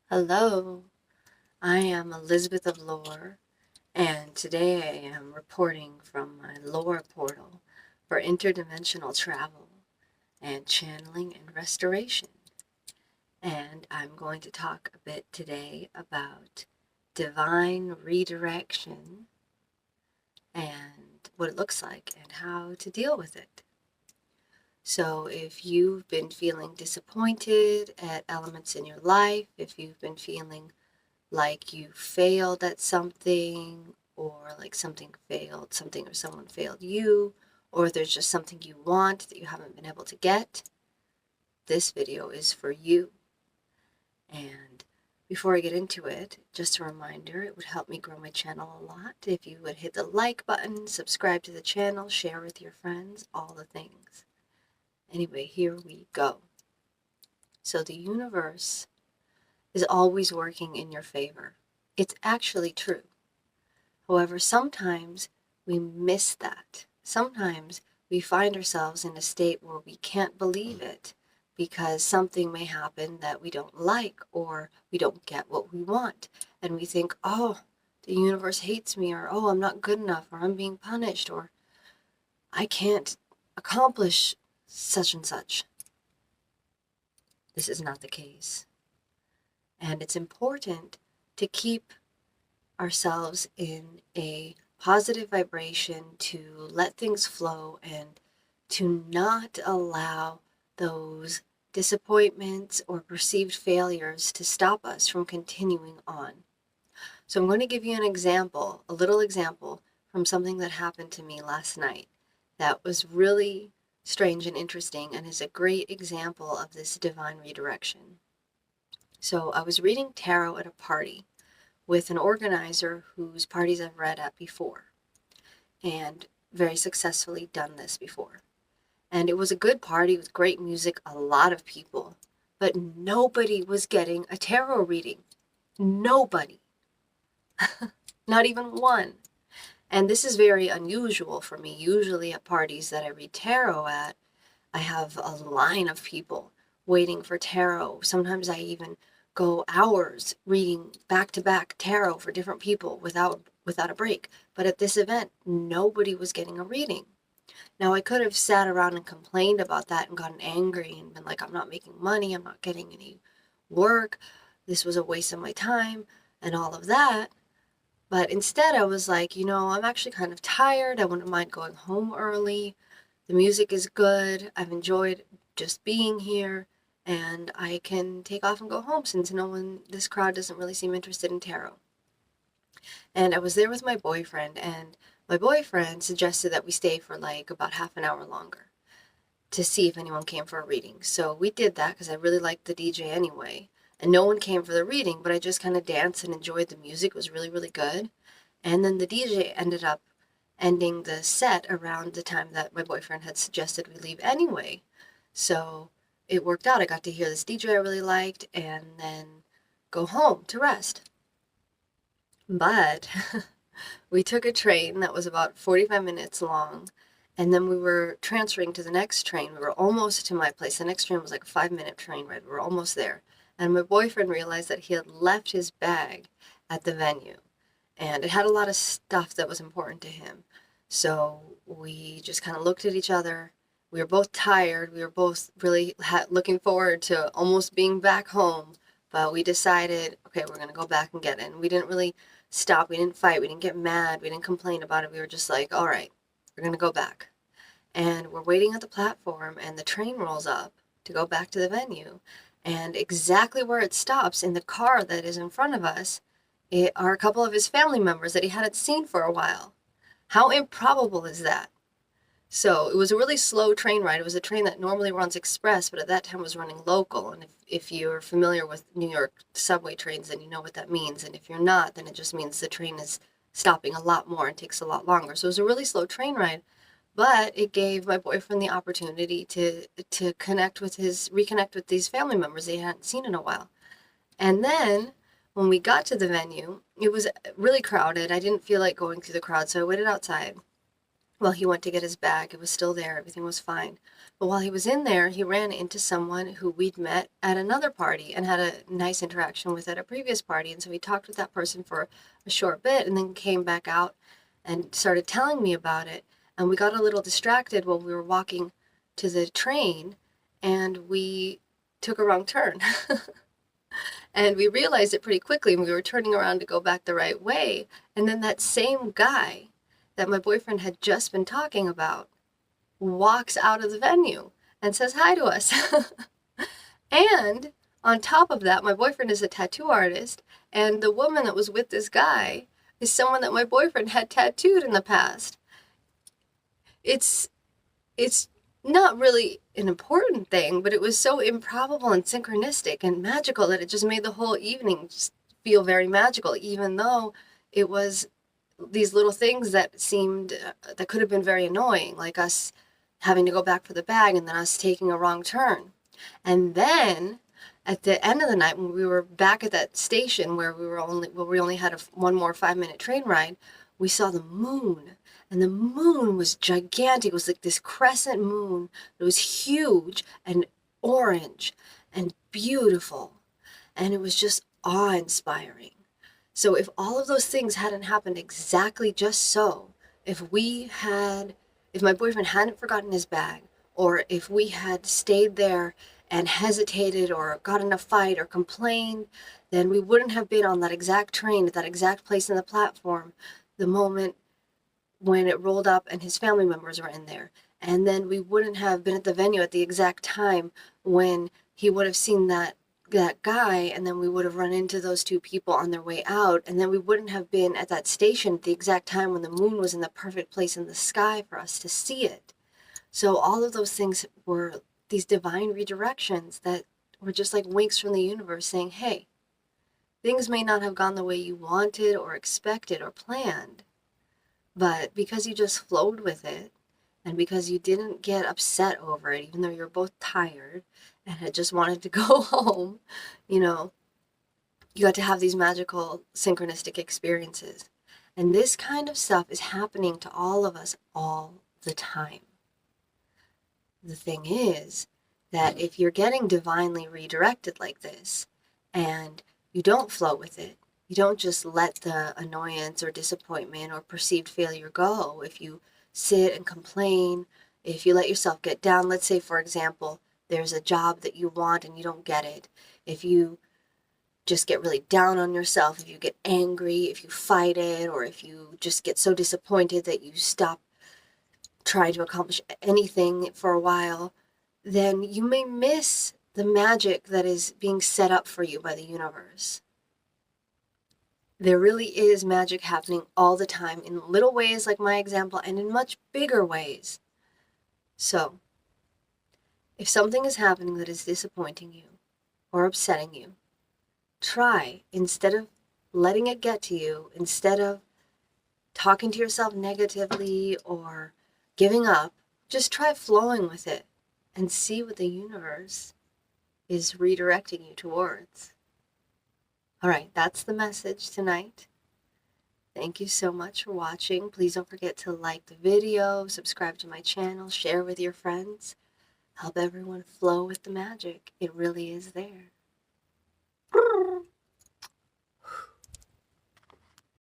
Hello, I am Elizabeth of Lore, and today I am reporting from my Lore portal for interdimensional travel and channeling and restoration. And I'm going to talk a bit today about divine redirection and what it looks like and how to deal with it. So, if you've been feeling disappointed at elements in your life, if you've been feeling like you failed at something, or like something failed, something or someone failed you, or there's just something you want that you haven't been able to get, this video is for you. And before I get into it, just a reminder, it would help me grow my channel a lot if you would hit the like button, subscribe to the channel, share with your friends, all the things. Anyway, here we go. So the universe is always working in your favor. It's actually true. However, sometimes we miss that. Sometimes we find ourselves in a state where we can't believe it because something may happen that we don't like, or we don't get what we want. And we think, oh, the universe hates me, or oh, I'm not good enough, or I'm being punished, or I can't accomplish such and such. This is not the case. And it's important to keep ourselves in a positive vibration, to let things flow and to not allow those disappointments or perceived failures to stop us from continuing on. So I'm going to give you an example, a little example from something that happened to me last night that was really strange and interesting and is a great example of this divine redirection. So I was reading tarot at a party with an organizer whose parties I've read at before and very successfully done this before. And it was a good party with great music, a lot of people, but nobody was getting a tarot reading. Nobody. Not even one. And this is very unusual for me. Usually at parties that I read tarot at, I have a line of people waiting for tarot. Sometimes I even go hours reading back-to-back tarot for different people without a break. But at this event, nobody was getting a reading. Now, I could have sat around and complained about that and gotten angry and been like, I'm not making money, I'm not getting any work, this was a waste of my time, and all of that. But instead, I was like, I'm actually kind of tired. I wouldn't mind going home early. The music is good. I've enjoyed just being here, and I can take off and go home since this crowd doesn't really seem interested in tarot. And I was there with my boyfriend, and my boyfriend suggested that we stay for like about half an hour longer to see if anyone came for a reading. So we did that because I really liked the DJ anyway. And no one came for the reading, but I just kind of danced and enjoyed the music. It was really, really good. And then the DJ ended up ending the set around the time that my boyfriend had suggested we leave anyway. So it worked out. I got to hear this DJ I really liked and then go home to rest. But we took a train that was about 45 minutes long, and then we were transferring to the next train. We were almost to my place. The next train was like a 5-minute train ride. We were almost there. And my boyfriend realized that he had left his bag at the venue, and it had a lot of stuff that was important to him. So we just kind of looked at each other. We were both tired. We were both really looking forward to almost being back home. But we decided, okay, we're going to go back and get it. And we didn't really stop. We didn't fight. We didn't get mad. We didn't complain about it. We were just like, all right, we're going to go back. And we're waiting at the platform, and the train rolls up to go back to the venue. And exactly where it stops, in the car that is in front of us, are a couple of his family members that he hadn't seen for a while. How improbable is that? So it was a really slow train ride. It was a train that normally runs express, but at that time was running local. And if you're familiar with New York subway trains, then you know what that means. And if you're not, then it just means the train is stopping a lot more and takes a lot longer. So it was a really slow train ride, but it gave my boyfriend the opportunity to reconnect with these family members they hadn't seen in a while. And then when we got to the venue, it was really crowded. I didn't feel like going through the crowd, so I waited outside. Well, he went to get his bag. It was still there. Everything was fine. But while he was in there, he ran into someone who we'd met at another party and had a nice interaction with at a previous party. And so he talked with that person for a short bit and then came back out and started telling me about it. And we got a little distracted while we were walking to the train, and we took a wrong turn. And we realized it pretty quickly, and we were turning around to go back the right way. And then that same guy that my boyfriend had just been talking about walks out of the venue and says hi to us. And on top of that, my boyfriend is a tattoo artist, and the woman that was with this guy is someone that my boyfriend had tattooed in the past. It's not really an important thing, but it was so improbable and synchronistic and magical that it just made the whole evening just feel very magical, even though it was these little things that seemed, that could have been very annoying, like us having to go back for the bag and then us taking a wrong turn. And then at the end of the night, when we were back at that station where we only had one more 5-minute train ride, we saw the moon. And the moon was gigantic. It was like this crescent moon. It was huge and orange and beautiful. And it was just awe-inspiring. So if all of those things hadn't happened exactly just so, if my boyfriend hadn't forgotten his bag, or if we had stayed there and hesitated or got in a fight or complained, then we wouldn't have been on that exact train at that exact place in the platform the moment when it rolled up and his family members were in there. And then we wouldn't have been at the venue at the exact time when he would have seen that guy, and then we would have run into those two people on their way out, and then we wouldn't have been at that station at the exact time when the moon was in the perfect place in the sky for us to see it. So all of those things were these divine redirections that were just like winks from the universe saying, hey, things may not have gone the way you wanted or expected or planned, but because you just flowed with it, and because you didn't get upset over it, even though you're both tired and had just wanted to go home, you got to have these magical synchronistic experiences. And this kind of stuff is happening to all of us all the time. The thing is that if you're getting divinely redirected like this, and you don't flow with it, you don't just let the annoyance or disappointment or perceived failure go. If you sit and complain, if you let yourself get down, let's say, for example, there's a job that you want and you don't get it. If you just get really down on yourself, if you get angry, if you fight it, or if you just get so disappointed that you stop trying to accomplish anything for a while, then you may miss the magic that is being set up for you by the universe. There really is magic happening all the time in little ways like my example and in much bigger ways. So, if something is happening that is disappointing you or upsetting you, try, instead of letting it get to you, instead of talking to yourself negatively or giving up, just try flowing with it and see what the universe is redirecting you towards. All right, that's the message tonight. Thank you so much for watching. Please don't forget to like the video, subscribe to my channel, share with your friends. Help everyone flow with the magic. It really is there.